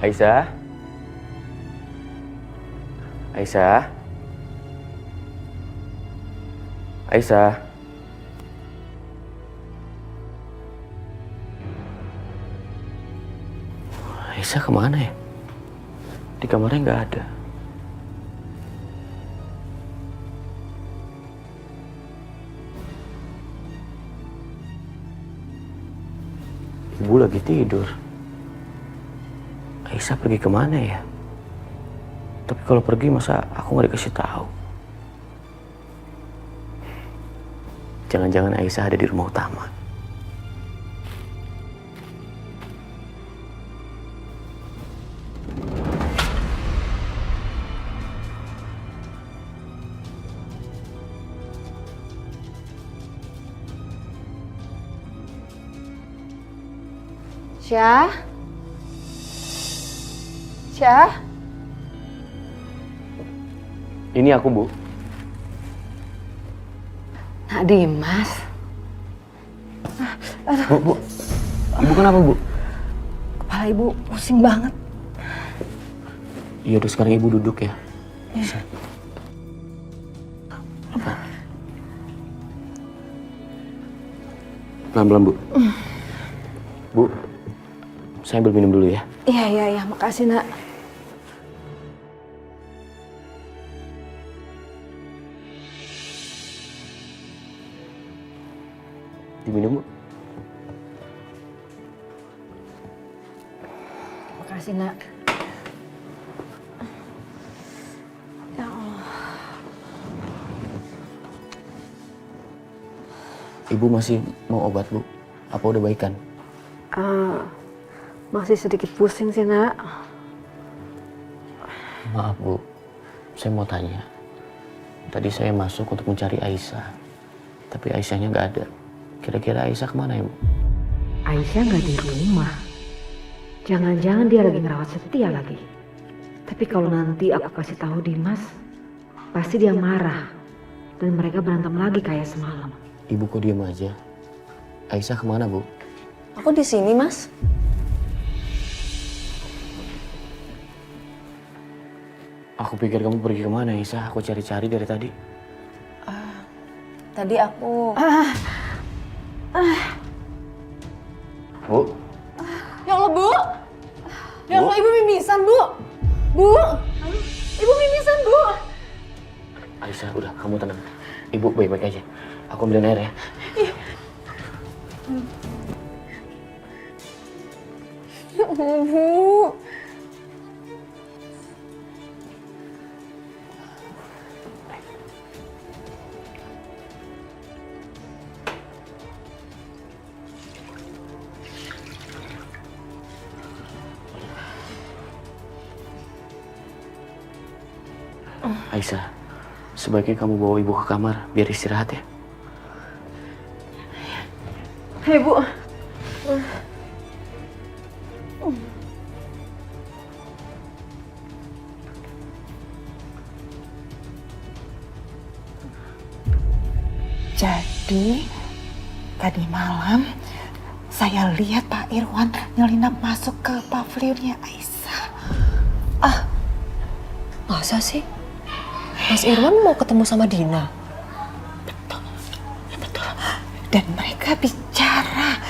Aisyah? Aisyah? Aisyah? Aisyah kemana ya? Di kamarnya nggak ada. Ibu lagi tidur. Aisyah pergi kemana ya? Tapi kalau pergi masa aku nggak dikasih tahu? Jangan-jangan Aisyah ada di rumah utama. Syah? Syah? Ini aku, Bu. Nak Dimas. Bu. Bu kenapa, Bu? Kepala ibu pusing banget. Iya, udah sekarang Ibu duduk ya. Apa? Pelan-pelan, Bu. Bu, saya ambil minum dulu ya. Iya, makasih nak. Diminum, Bu. Makasih nak. Ya Allah. Ibu masih mau obat, Bu? Apa udah baikan? Masih sedikit pusing sih nak. Maaf, Bu. Saya mau tanya. Tadi saya masuk untuk mencari Aisyah. Tapi Aisyahnya nggak ada. Kira-kira Aisyah kemana ya, Bu? Aisyah nggak di rumah. Jangan-jangan dia lagi ngerawat Setia lagi. Tapi kalau nanti aku kasih tahu Dimas, pasti dia marah. Dan mereka berantem lagi kayak semalam. Ibu kok diam aja? Aisyah kemana, Bu? Aku di sini, Mas. Aku pikir kamu pergi kemana, Aisyah? Aku cari-cari dari tadi. Tadi aku... Bu? Ya Allah, Bu! Ya Allah, Ibu mimisan, Bu! Bu! Ibu mimisan, Bu! Aisyah, udah, kamu tenang. Ibu baik-baik aja. Aku ambilin air ya. Ya Allah, Bu! Aisyah, sebaiknya kamu bawa ibu ke kamar biar istirahat ya. Hei Bu. Jadi tadi malam saya lihat Pak Irwan nyelinap masuk ke pavilionnya Aisyah. Masa sih? Mas Irwan mau ketemu sama Dina? Betul. Dan mereka bicara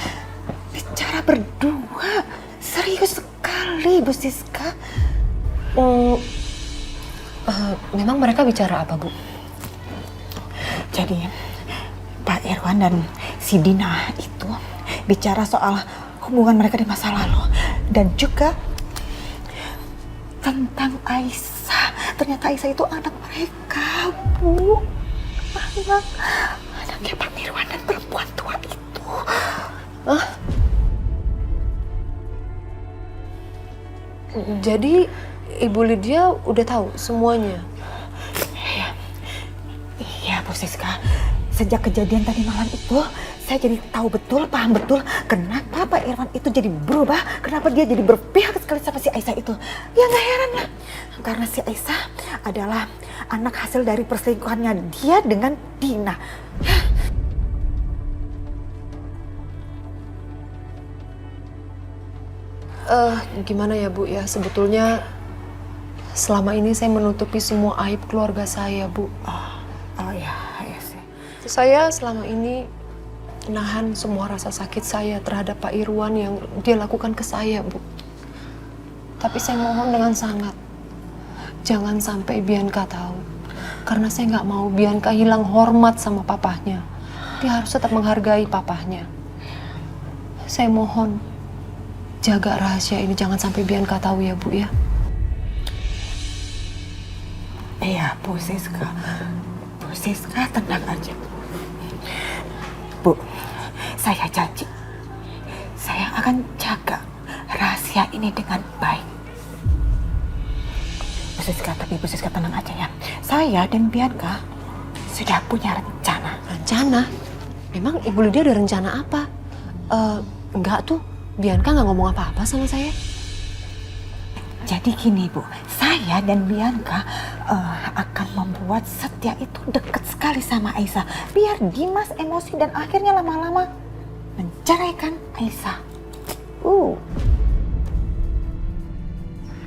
berdua. Serius sekali, Bu Siska. Memang mereka bicara apa, Bu? Jadi Pak Irwan dan si Dina itu bicara soal hubungan mereka di masa lalu. Dan juga tentang Aisyah. Ternyata Aisyah itu anak mereka, Bu. Anaknya Pak Irwan dan perempuan tua itu. Jadi Ibu Lydia udah tahu semuanya? Iya, Bu Siska. Sejak kejadian tadi malam itu, saya jadi tahu betul, paham betul kenapa Pak Irwan itu jadi berubah, kenapa dia jadi berpihak sekali sama si Aisyah itu. Ya nggak heran lah, karena si Aisyah adalah anak hasil dari perselingkuhannya dia dengan Dina. Gimana ya Bu ya, sebetulnya selama ini saya menutupi semua aib keluarga saya, Bu. Oh ya, ya sih. Saya selama ini nahan semua rasa sakit saya terhadap Pak Irwan yang dia lakukan ke saya, Bu. Tapi saya mohon dengan sangat, jangan sampai Bianca tahu. Karena saya nggak mau Bianca hilang hormat sama papahnya. Dia harus tetap menghargai papahnya. Saya mohon, jaga rahasia ini, jangan sampai Bianca tahu ya, Bu ya. Iya, Bu Siska. Bu Siska, tenang aja. Bu, saya janji. Saya akan jaga rahasia ini dengan baik. Bu Siska, tapi Bu Siska tenang aja ya. Saya dan Bianca sudah punya rencana. Rencana? Memang Ibu Lydia ada rencana apa? Enggak tuh, Bianca nggak ngomong apa-apa sama saya. Jadi gini Bu, saya dan Bianca akan membuat Setia itu dekat sekali sama Aisyah. Biar Dimas emosi dan akhirnya lama-lama menceraikan Aisyah.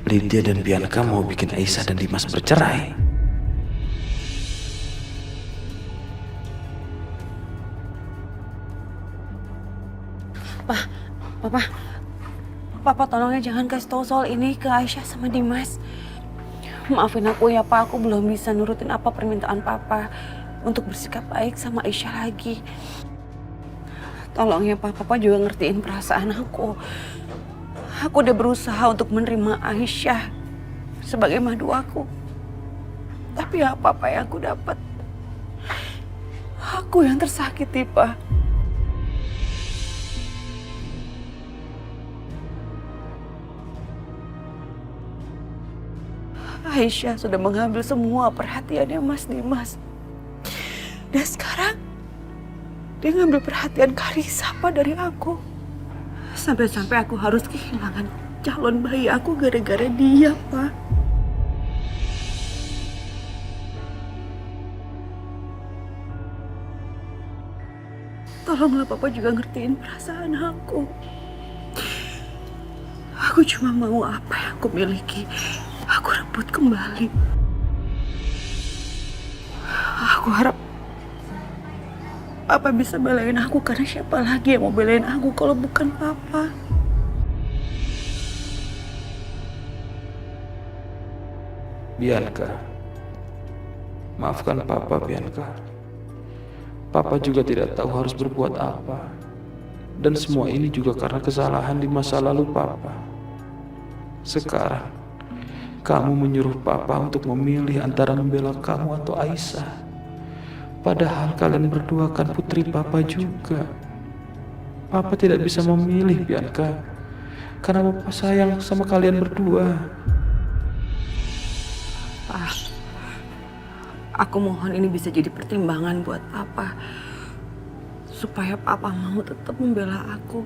Lydia dan Bianca mau bikin Aisyah dan Dimas bercerai. Papa tolongnya jangan kasih tahu soal ini ke Aisyah sama Dimas. Maafin aku ya Pak, aku belum bisa nurutin apa permintaan Papa untuk bersikap baik sama Aisyah lagi. Tolong ya Pak, Papa juga ngertiin perasaan aku. Aku udah berusaha untuk menerima Aisyah sebagai madu aku. Tapi apa-apa yang aku dapat, aku yang tersakiti Pak. Aisyah sudah mengambil semua perhatiannya Mas Dimas. Dan sekarang dia ngambil perhatian Karissa Pak dari aku. Sampai-sampai aku harus kehilangan calon bayi aku gara-gara dia, Pak. Tolonglah Papa juga ngertiin perasaan aku. Aku cuma mau apa yang aku miliki, aku rebut kembali. Aku harap Papa bisa belain aku, karena siapa lagi yang mau belain aku kalau bukan Papa? Bianca, maafkan Papa, Bianca. Papa juga tidak tahu harus berbuat apa. Dan semua ini juga karena kesalahan di masa lalu Papa. Sekarang, kamu menyuruh Papa untuk memilih antara membela kamu atau Aisyah. Padahal kalian berdua kan putri Papa juga. Papa tidak bisa memilih, Bianca. Karena Papa sayang sama kalian berdua. Pak, aku mohon ini bisa jadi pertimbangan buat Papa. Supaya Papa mau tetap membela aku.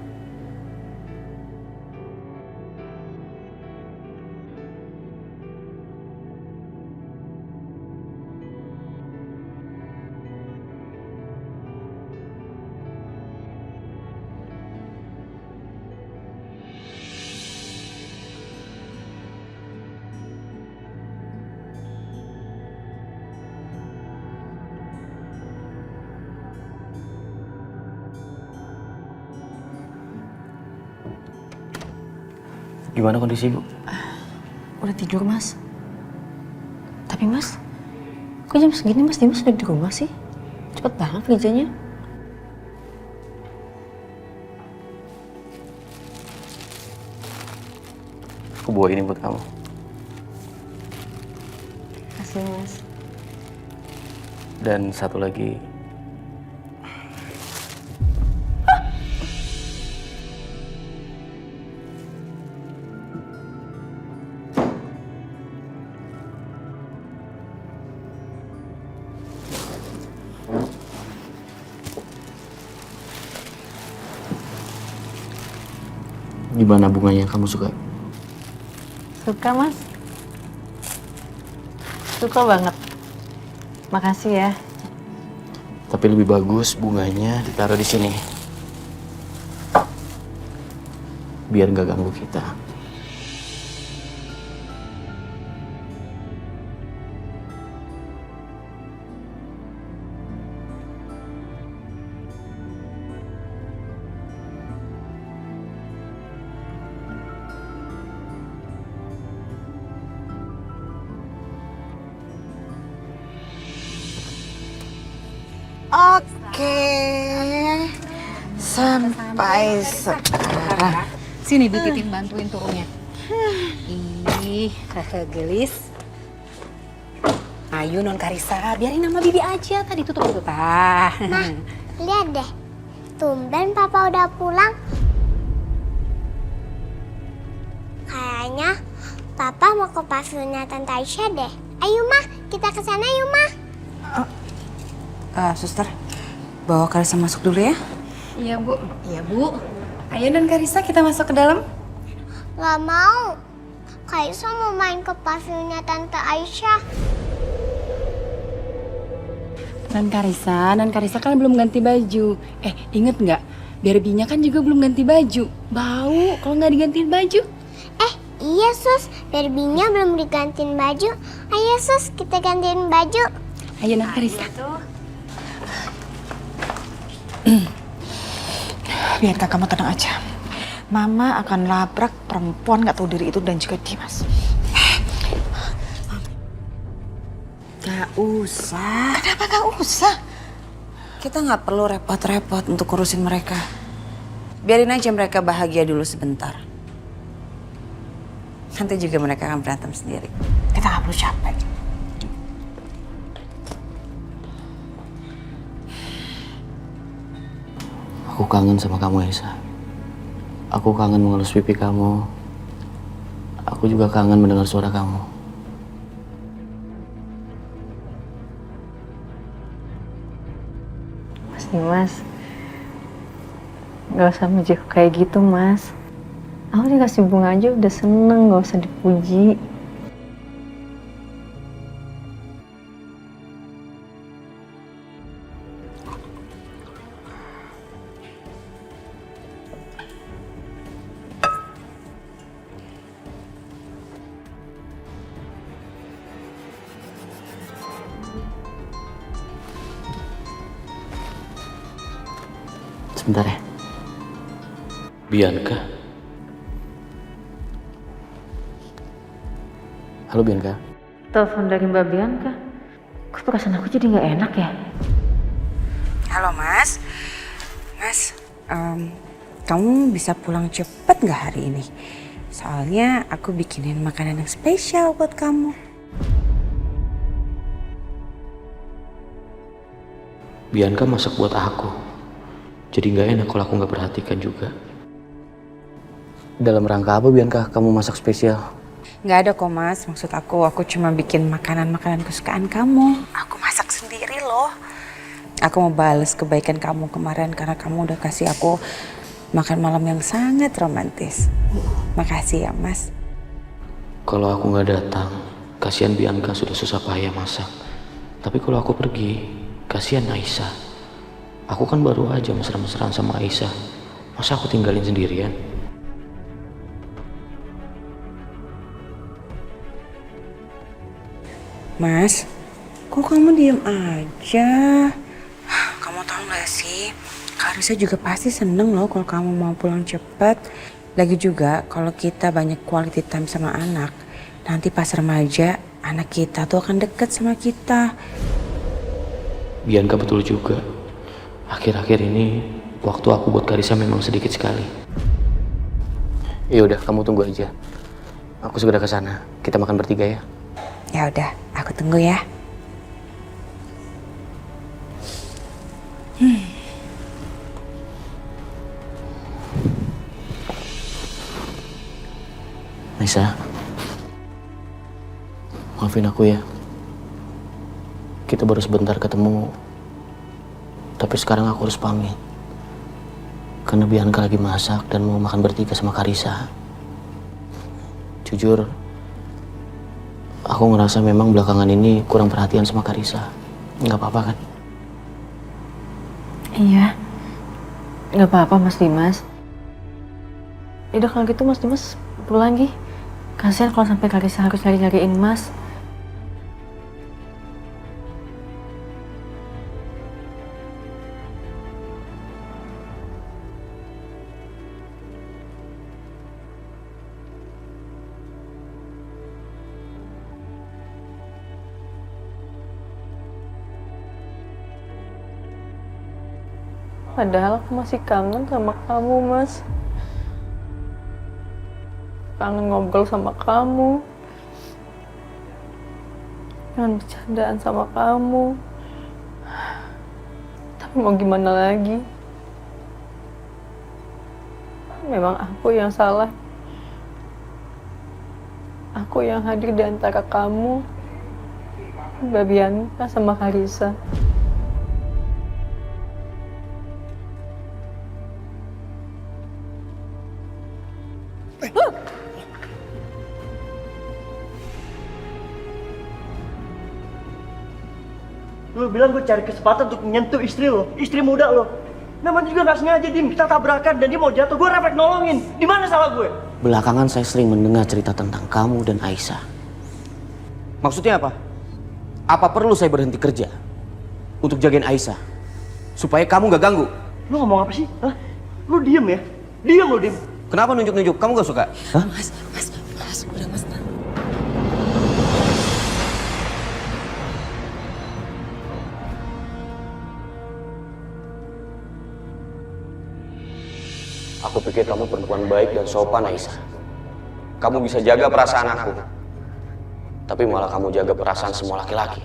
Gimana kondisi Ibu? Udah tidur, Mas. Tapi, Mas, kok jam segini Mas Dimas udah di rumah sih? Cepet banget kerjanya. Aku bawa ini buat kamu. Kasih, Mas. Dan satu lagi, gimana bunganya, kamu suka? Suka, Mas. Suka banget. Makasih ya. Tapi lebih bagus bunganya ditaruh di sini. Biar nggak ganggu kita. Oke. Sampai sekarang. Sini Bu Titin bantuin turunnya. Ih, gelis. Ayo Non Karissa, biarin nama Bibi aja. Tadi tutup dulu. Nah, lihat deh. Tumben papa udah pulang. Kayaknya papa mau ke pavilionnya Tante Aisyah deh. Ayo mah, kita ke sana yuk mah. Suster, bawa Karissa masuk dulu ya. Iya Bu. Iya Bu. Ayo Non Karissa kita masuk ke dalam. Gak mau. Kaisa mau main ke pavilionnya Tante Aisyah. Non Karissa kan belum ganti baju. Inget nggak? Barbie-nya kan juga belum ganti baju. Bau kalau nggak digantiin baju. Iya sus, Barbie-nya belum digantiin baju. Ayo sus, kita gantiin baju. Ayo Non Karissa. Biarkan kamu tenang aja. Mama akan labrak perempuan gak tahu diri itu dan juga Dimas. Gak usah. Kenapa gak usah? Kita nggak perlu repot-repot untuk urusin mereka. Biarin aja mereka bahagia dulu sebentar. Nanti juga mereka akan berantem sendiri. Kita gak perlu capek. Aku kangen sama kamu, Aisyah. Aku kangen mengelus pipi kamu. Aku juga kangen mendengar suara kamu. Mas Dimas, gak usah menjauh kayak gitu mas. Aku dikasih bunga aja udah seneng, gak usah dipuji. Sebentar ya. Bianca. Halo Bianca. Telepon dari Mbak Bianca. Kok perasaan aku jadi gak enak ya? Halo Mas. Mas, kamu bisa pulang cepet nggak hari ini? Soalnya aku bikinin makanan yang spesial buat kamu. Bianca masak buat aku. Jadi gak enak kalau aku gak perhatikan juga. Dalam rangka apa Bianca kamu masak spesial? Nggak ada kok Mas, maksud aku cuma bikin makanan-makanan kesukaan kamu. Aku masak sendiri loh. Aku mau bales kebaikan kamu kemarin karena kamu udah kasih aku makan malam yang sangat romantis. Makasih ya Mas. Kalau aku gak datang, kasihan Bianca sudah susah payah masak. Tapi kalau aku pergi, kasihan Aisyah. Aku kan baru aja mesra-mesraan sama Aisyah. Masa aku tinggalin sendirian? Mas, kok kamu diem aja? Kamu tahu gak sih, Karissa juga pasti seneng loh kalau kamu mau pulang cepet. Lagi juga kalau kita banyak quality time sama anak, nanti pas remaja anak kita tuh akan deket sama kita. Bianca betul juga. Akhir-akhir ini waktu aku buat Karissa memang sedikit sekali. Ya udah, kamu tunggu aja. Aku segera ke sana. Kita makan bertiga ya. Ya udah, aku tunggu ya. Aisyah, maafin aku ya. Kita baru sebentar ketemu. Tapi sekarang aku harus pamit. Karena Bianca lagi masak dan mau makan bertiga sama Karissa. Jujur, aku ngerasa memang belakangan ini kurang perhatian sama Karissa. Nggak apa-apa kan? Iya, gak apa-apa Mas Dimas. Yaudah kalau gitu Mas Dimas pulang lagi. Kasihan kalau sampai Karissa harus cari-cariin Mas. Padahal aku masih kangen sama kamu, Mas. Kangen ngobrol sama kamu. Kangen bercandaan sama kamu. Tapi mau gimana lagi? Memang aku yang salah. Aku yang hadir di antara kamu, Mbak Bianca sama Karissa. Lu bilang gue cari kesempatan untuk menyentuh istri lo, istri muda lo. Namanya juga gak sengaja, Dim. Kita tabrakan dan dia mau jatuh, gue refleks nolongin. Di mana salah gue? Belakangan saya sering mendengar cerita tentang kamu dan Aisyah. Maksudnya apa? Apa perlu saya berhenti kerja untuk jagain Aisyah supaya kamu gak ganggu? Lu ngomong apa sih? Hah? Lu diem ya? Diem lu, Dim. Kenapa nunjuk-nunjuk? Kamu gak suka? Hah? Mas, udah Mas. Aku pikir kamu perempuan baik dan sopan, Aisyah. Kamu bisa jaga perasaan aku. Tapi malah kamu jaga perasaan semua laki-laki.